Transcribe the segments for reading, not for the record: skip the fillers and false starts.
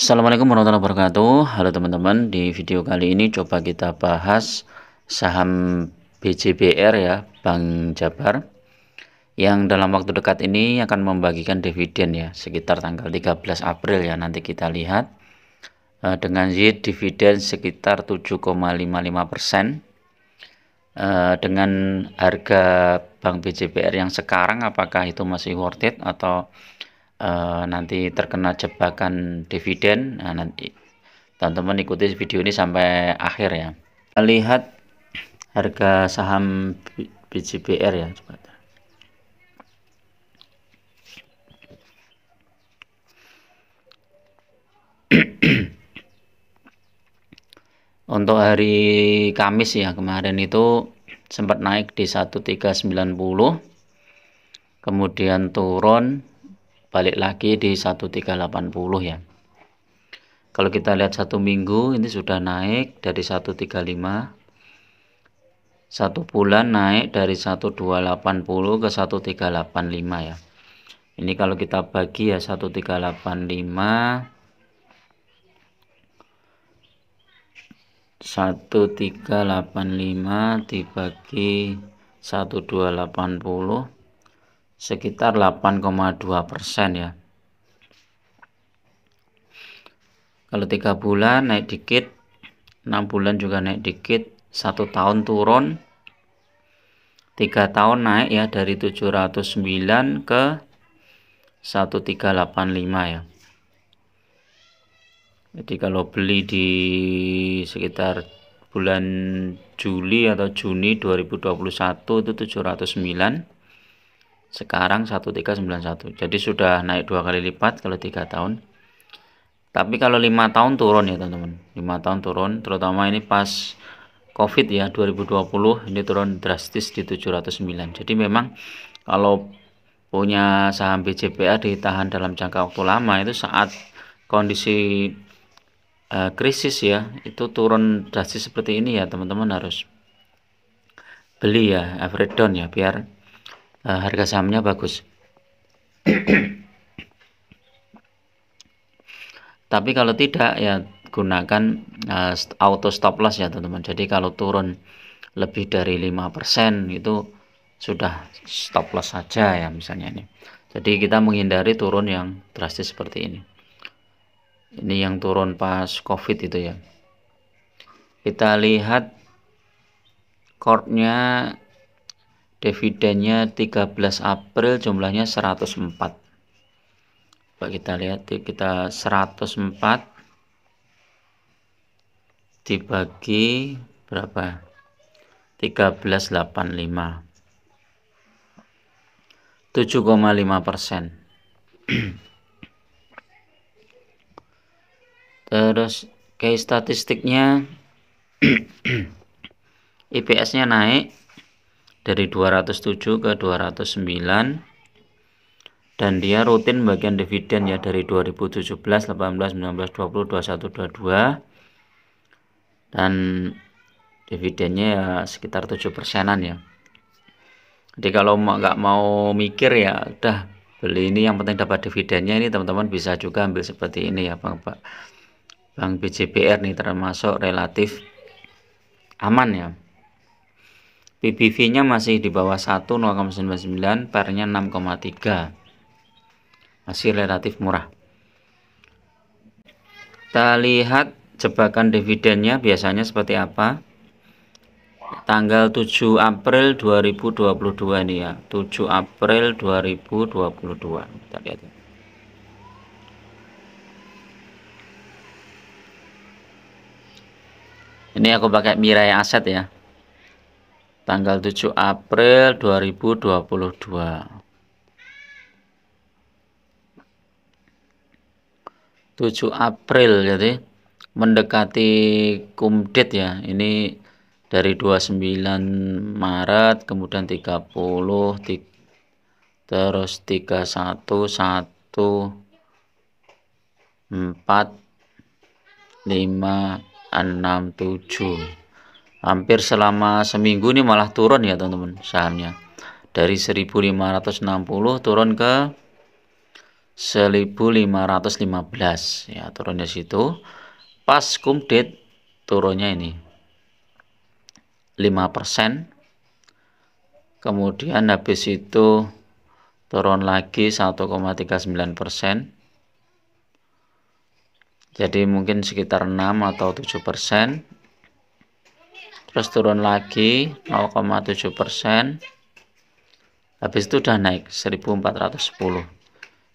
Assalamualaikum warahmatullahi wabarakatuh. Halo teman-teman, di video kali ini coba kita bahas saham BJBR ya, Bank Jabar, yang dalam waktu dekat ini akan membagikan dividen ya, sekitar tanggal 13 April ya, nanti kita lihat dengan yield dividen sekitar 7,55%. Dengan harga Bank BJBR yang sekarang, apakah itu masih worth it atau nanti terkena jebakan dividen? Nah, nanti teman-teman ikuti video ini sampai akhir ya. Kita lihat harga saham BJBR ya, coba. Untuk hari Kamis ya, kemarin itu sempat naik di 1390, kemudian turun balik lagi di 1380 ya. Kalau kita lihat satu minggu ini sudah naik dari 135, satu bulan naik dari 1280 ke 1385 ya. Ini kalau kita bagi ya, 1385 dibagi 1280 sekitar 8,2% ya. Kalau 3 bulan naik dikit, 6 bulan juga naik dikit, 1 tahun turun, 3 tahun naik ya dari 709 ke 1385 ya. Jadi kalau beli di sekitar bulan Juli atau Juni 2021 itu 709, sekarang 1391. Jadi sudah naik 2 kali lipat kalau 3 tahun. Tapi kalau 5 tahun turun ya teman-teman, 5 tahun turun, terutama ini pas COVID ya 2020, ini turun drastis di 709. Jadi memang kalau punya saham BJBR ditahan dalam jangka waktu lama, itu saat kondisi krisis ya, itu turun drastis seperti ini ya teman-teman, harus beli ya, average down ya, biar harga sahamnya bagus. Tapi kalau tidak ya gunakan auto stop loss ya teman-teman. Jadi kalau turun lebih dari 5% itu sudah stop loss saja ya misalnya ini. Jadi kita menghindari turun yang drastis seperti ini. Ini yang turun pas COVID itu ya. Kita lihat core-nya, dividennya 13 April jumlahnya 104. Coba kita lihat, kita 104 dibagi berapa? 1385, 7,5%. Terus case statistiknya IPS-nya naik dari 207 ke 209, dan dia rutin bagian dividen ya dari 2017, 18, 19, 20, 21, 22, dan dividennya ya sekitar 7%-an ya. Jadi kalau nggak mau mikir ya udah beli ini, yang penting dapat dividennya. Ini teman-teman bisa juga ambil seperti ini ya, Bank BJBR nih termasuk relatif aman ya. PBV-nya masih di bawah 1, 0,99, PER-nya 6,3, masih relatif murah. Kita lihat jebakan dividennya biasanya seperti apa. Tanggal 7 April 2022 ini ya, 7 April 2022, kita lihat ya. Ini aku pakai Mirai Aset ya, tanggal 7 April 2022. 7 April, jadi mendekati kumdet ya. Ini dari 29 Maret, kemudian 30, terus 31, 1, 4, 5, 6, 7. Hampir selama seminggu ini malah turun ya teman-teman sahamnya. Dari 1560 turun ke 1515 ya, turunnya situ. Pas kumdit turunnya ini 5%. Kemudian habis itu turun lagi 1,39%. Jadi mungkin sekitar 6 atau 7%. Terus turun lagi 0,7%. Habis itu udah naik 1410.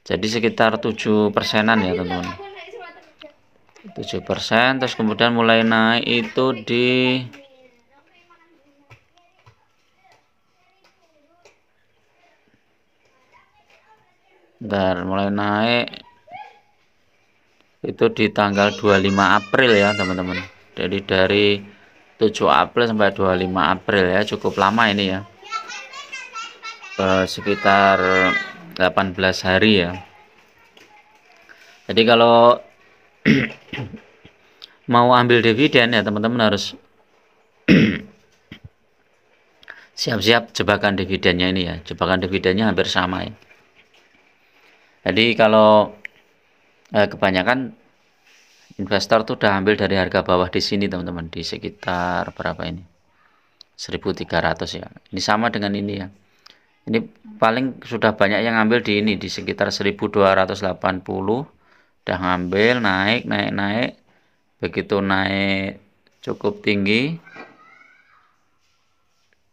Jadi sekitar 7%-an ya teman-teman. 7%. Terus kemudian mulai naik itu di mulai naik itu di tanggal 25 April ya teman-teman. Jadi dari 7 April sampai 25 April ya, cukup lama ini ya. Sekitar 18 hari ya. Jadi kalau mau ambil dividen ya teman-teman harus siap-siap jebakan dividennya ini ya. Jebakan dividennya hampir sama ya. Jadi kalau kebanyakan investor tuh udah ambil dari harga bawah di sini teman-teman, di sekitar berapa ini, 1300 ya. Ini sama dengan ini ya. Ini paling sudah banyak yang ngambil di ini, di sekitar 1280. Udah ngambil, naik. Begitu naik cukup tinggi,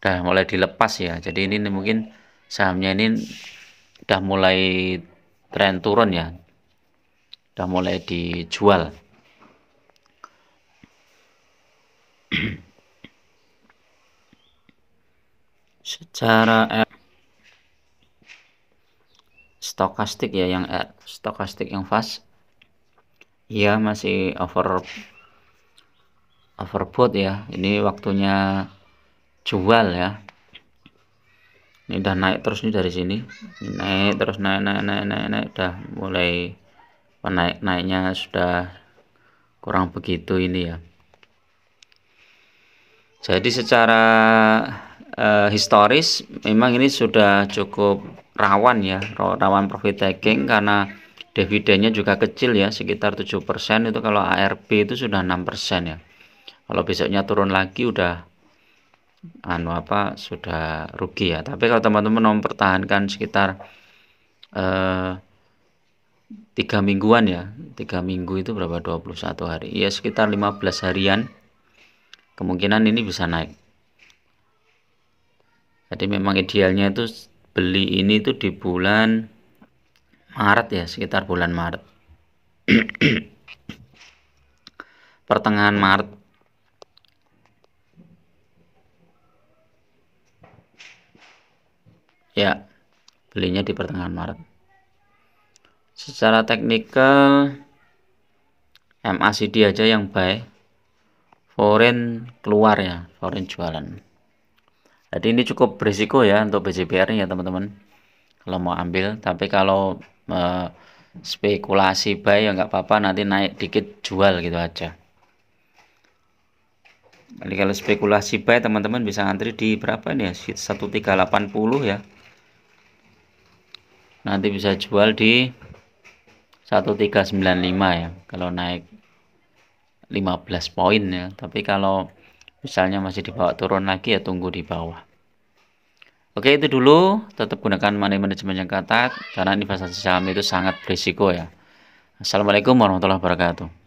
udah mulai dilepas ya. Jadi ini mungkin sahamnya ini udah mulai tren turun ya. Udah mulai dijual. Secara stokastik ya, yang stokastik yang fast ya masih overbought ya. Ini waktunya jual ya. Ini udah naik terus nih dari sini, naik terus, naik udah mulai naiknya sudah kurang begitu ini ya. Jadi secara historis memang ini sudah cukup rawan ya, rawan profit taking karena dividennya juga kecil ya, sekitar 7%. Itu kalau ARP itu sudah 6% ya. Kalau besoknya turun lagi udah sudah rugi ya. Tapi kalau teman-teman mau mempertahankan sekitar 3 mingguan ya, 3 minggu itu berapa, 21 hari ya, sekitar 15 harian, kemungkinan ini bisa naik. Jadi memang idealnya itu beli ini itu di bulan Maret ya, sekitar bulan Maret. Pertengahan Maret. Ya, belinya di pertengahan Maret. Secara teknikal MACD aja yang buy, foreign keluar ya, foreign jualan. Jadi ini cukup berisiko ya untuk BJBR ya teman-teman, kalau mau ambil. Tapi kalau spekulasi buy ya nggak apa-apa, nanti naik dikit jual gitu aja. Jadi kalau spekulasi buy teman-teman bisa antri di berapa nih ya, 1380 ya. Nanti bisa jual di 1395 ya, kalau naik 15 poin ya. Tapi kalau misalnya masih dibawa turun lagi ya tunggu di bawah. Oke, itu dulu. Tetap gunakan money management yang ketat karena investasi saham itu sangat berisiko ya. Assalamualaikum warahmatullahi wabarakatuh.